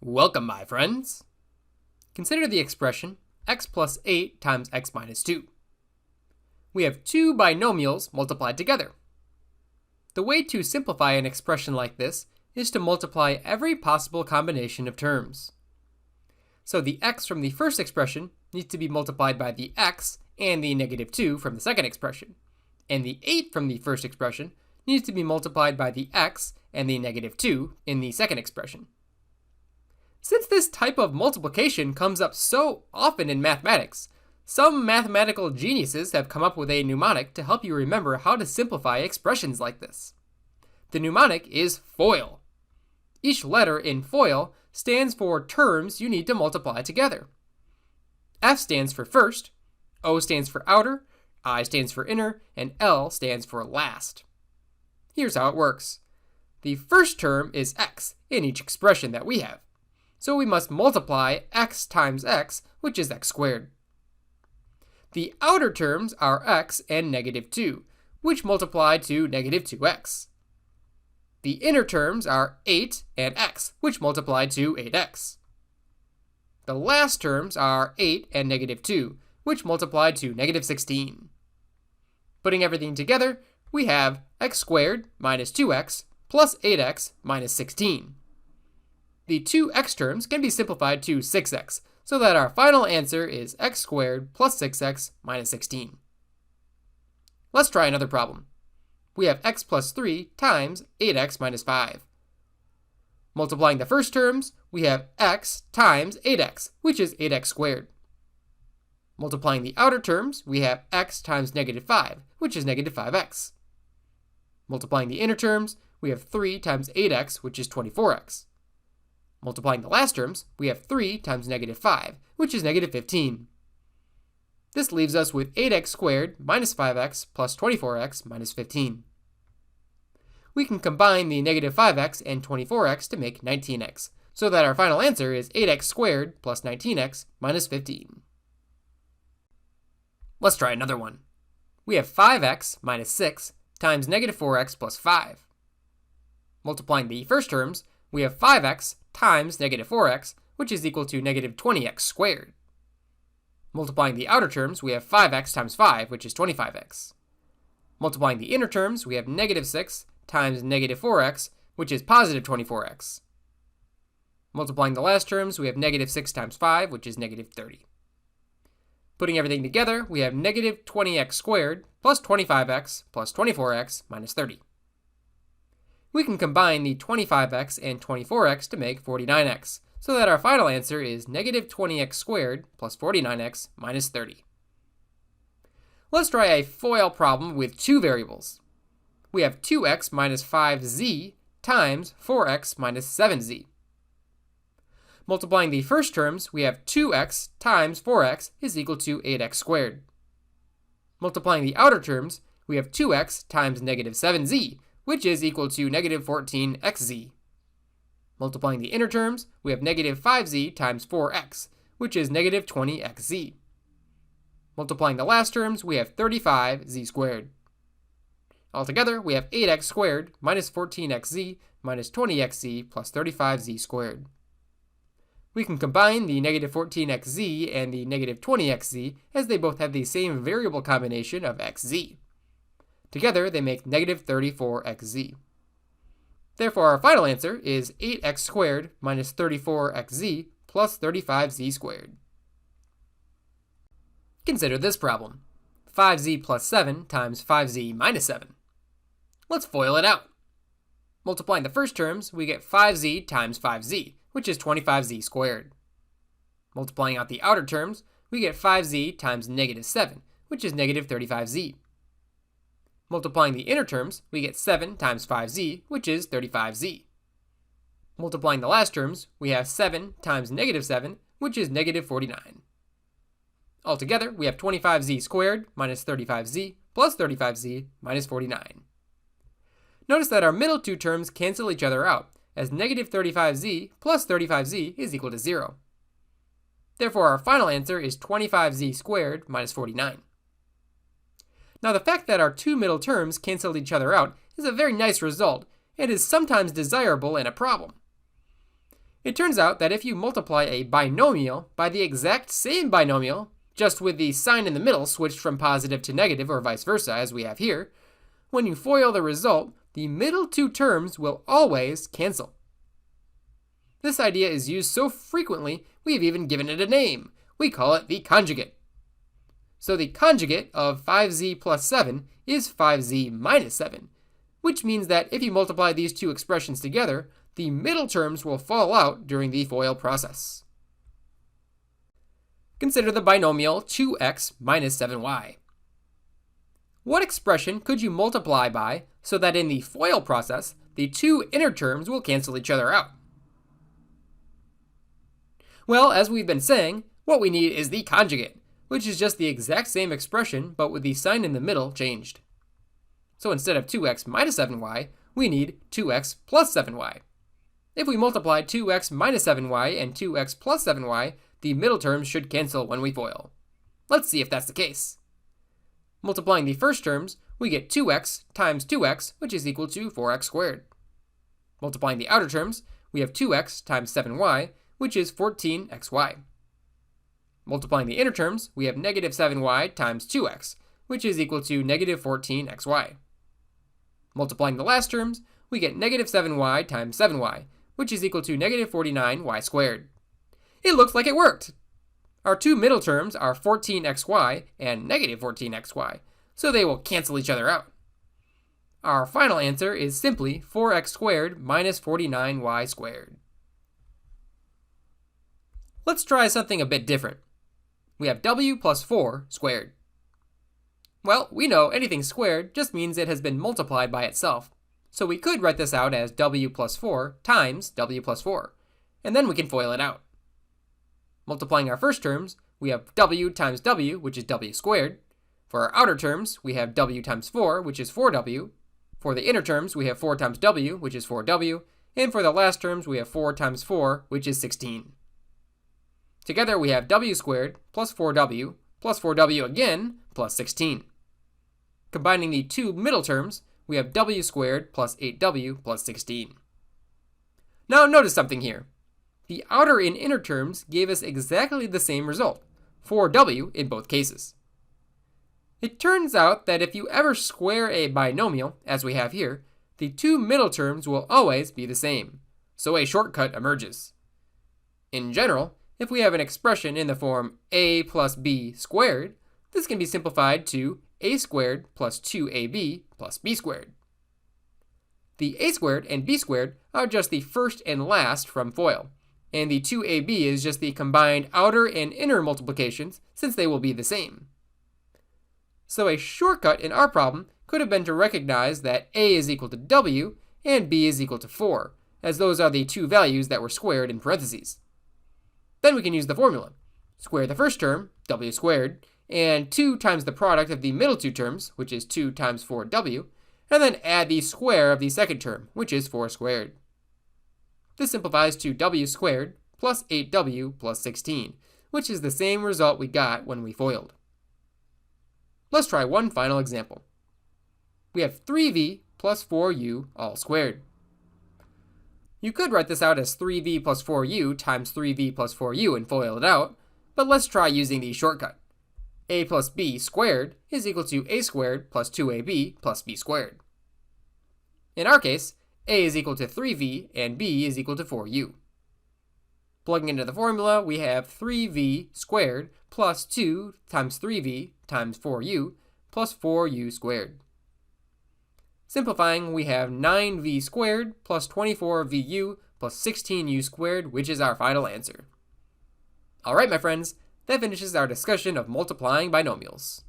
Welcome, my friends. Consider the expression x plus 8 times x minus 2. We have two binomials multiplied together. The way to simplify an expression like this is to multiply every possible combination of terms. So the x from the first expression needs to be multiplied by the x and the negative 2 from the second expression, and the 8 from the first expression needs to be multiplied by the x and the negative 2 in the second expression. Since this type of multiplication comes up so often in mathematics, some mathematical geniuses have come up with a mnemonic to help you remember how to simplify expressions like this. The mnemonic is FOIL. Each letter in FOIL stands for terms you need to multiply together. F stands for first, O stands for outer, I stands for inner, and L stands for last. Here's how it works. The first term is x in each expression that we have. So we must multiply x times x, which is x squared. The outer terms are x and negative 2, which multiply to negative 2x. The inner terms are 8 and x, which multiply to 8x. The last terms are 8 and negative 2, which multiply to negative 16. Putting everything together, we have x squared minus 2x plus 8x minus 16. The two x terms can be simplified to 6x, so that our final answer is x squared plus 6x minus 16. Let's try another problem. We have x plus 3 times 8x minus 5. Multiplying the first terms, we have x times 8x, which is 8x squared. Multiplying the outer terms, we have x times negative 5, which is negative 5x. Multiplying the inner terms, we have 3 times 8x, which is 24x. Multiplying the last terms, we have 3 times negative 5, which is negative 15. This leaves us with 8x squared minus 5x plus 24x minus 15. We can combine the negative 5x and 24x to make 19x, so that our final answer is 8x squared plus 19x minus 15. Let's try another one. We have 5x minus 6 times negative 4x plus 5. Multiplying the first terms, we have 5x times negative 4x, which is equal to negative 20x squared. Multiplying the outer terms, we have 5x times 5, which is 25x. Multiplying the inner terms, we have negative 6 times negative 4x, which is positive 24x. Multiplying the last terms, we have negative 6 times 5, which is negative 30. Putting everything together, we have negative 20x squared plus 25x plus 24x minus 30. We can combine the 25x and 24x to make 49x, so that our final answer is negative 20x squared plus 49x minus 30. Let's try a FOIL problem with two variables. We have 2x minus 5z times 4x minus 7z. Multiplying the first terms, we have 2x times 4x is equal to 8x squared. Multiplying the outer terms, we have 2x times negative 7z, which is equal to negative 14xz. Multiplying the inner terms, we have negative 5z times 4x, which is negative 20xz. Multiplying the last terms, we have 35z squared. Altogether, we have 8x squared minus 14xz minus 20xz plus 35z squared. We can combine the negative 14xz and the negative 20xz as they both have the same variable combination of xz. Together, they make negative 34xz. Therefore, our final answer is 8x squared minus 34xz plus 35z squared. Consider this problem. 5z plus 7 times 5z minus 7. Let's FOIL it out. Multiplying the first terms, we get 5z times 5z, which is 25z squared. Multiplying out the outer terms, we get 5z times negative 7, which is negative 35z. Multiplying the inner terms, we get 7 times 5z, which is 35z. Multiplying the last terms, we have 7 times negative 7, which is negative 49. Altogether, we have 25z squared minus 35z plus 35z minus 49. Notice that our middle two terms cancel each other out, as negative 35z plus 35z is equal to 0. Therefore, our final answer is 25z squared minus 49. Now, the fact that our two middle terms cancel each other out is a very nice result, and is sometimes desirable in a problem. It turns out that if you multiply a binomial by the exact same binomial, just with the sign in the middle switched from positive to negative or vice versa as we have here, when you FOIL the result, the middle two terms will always cancel. This idea is used so frequently, we've even given it a name. We call it the conjugate. So the conjugate of 5z plus 7 is 5z minus 7, which means that if you multiply these two expressions together, the middle terms will fall out during the FOIL process. Consider the binomial 2x minus 7y. What expression could you multiply by so that in the FOIL process, the two inner terms will cancel each other out? Well, as we've been saying, what we need is the conjugate, which is just the exact same expression but with the sign in the middle changed. So instead of 2x minus 7y, we need 2x plus 7y. If we multiply 2x minus 7y and 2x plus 7y, the middle terms should cancel when we FOIL. Let's see if that's the case. Multiplying the first terms, we get 2x times 2x, which is equal to 4x squared. Multiplying the outer terms, we have 2x times 7y, which is 14xy. Multiplying the inner terms, we have negative 7y times 2x, which is equal to negative 14xy. Multiplying the last terms, we get negative 7y times 7y, which is equal to negative 49y squared. It looks like it worked! Our two middle terms are 14xy and negative 14xy, so they will cancel each other out. Our final answer is simply 4x squared minus 49y squared. Let's try something a bit different. We have w plus 4 squared. Well, we know anything squared just means it has been multiplied by itself, so we could write this out as w plus 4 times w plus 4, and then we can FOIL it out. Multiplying our first terms, we have w times w, which is w squared. For our outer terms, we have w times 4, which is 4w. For the inner terms, we have 4 times w, which is 4w. And for the last terms, we have 4 times 4, which is 16. Together, we have w squared plus 4w again, plus 16. Combining the two middle terms, we have w squared plus 8w plus 16. Now notice something here. The outer and inner terms gave us exactly the same result, 4w in both cases. It turns out that if you ever square a binomial, as we have here, the two middle terms will always be the same, so a shortcut emerges. In general, if we have an expression in the form a plus b squared, this can be simplified to a squared plus 2ab plus b squared. The a squared and b squared are just the first and last from FOIL, and the 2ab is just the combined outer and inner multiplications since they will be the same. So a shortcut in our problem could have been to recognize that a is equal to w and b is equal to 4, as those are the two values that were squared in parentheses. Then we can use the formula. Square the first term, w squared, and 2 times the product of the middle two terms, which is 2 times 4w, and then add the square of the second term, which is 4 squared. This simplifies to w squared plus 8w plus 16, which is the same result we got when we FOILed. Let's try one final example. We have 3v plus 4u all squared. You could write this out as 3v plus 4u times 3v plus 4u and FOIL it out, but let's try using the shortcut. A plus b squared is equal to a squared plus 2ab plus b squared. In our case, a is equal to 3v and b is equal to 4u. Plugging into the formula, we have 3v squared plus 2 times 3v times 4u plus 4u squared. Simplifying, we have 9v squared plus 24vu plus 16u squared, which is our final answer. Alright, my friends, that finishes our discussion of multiplying binomials.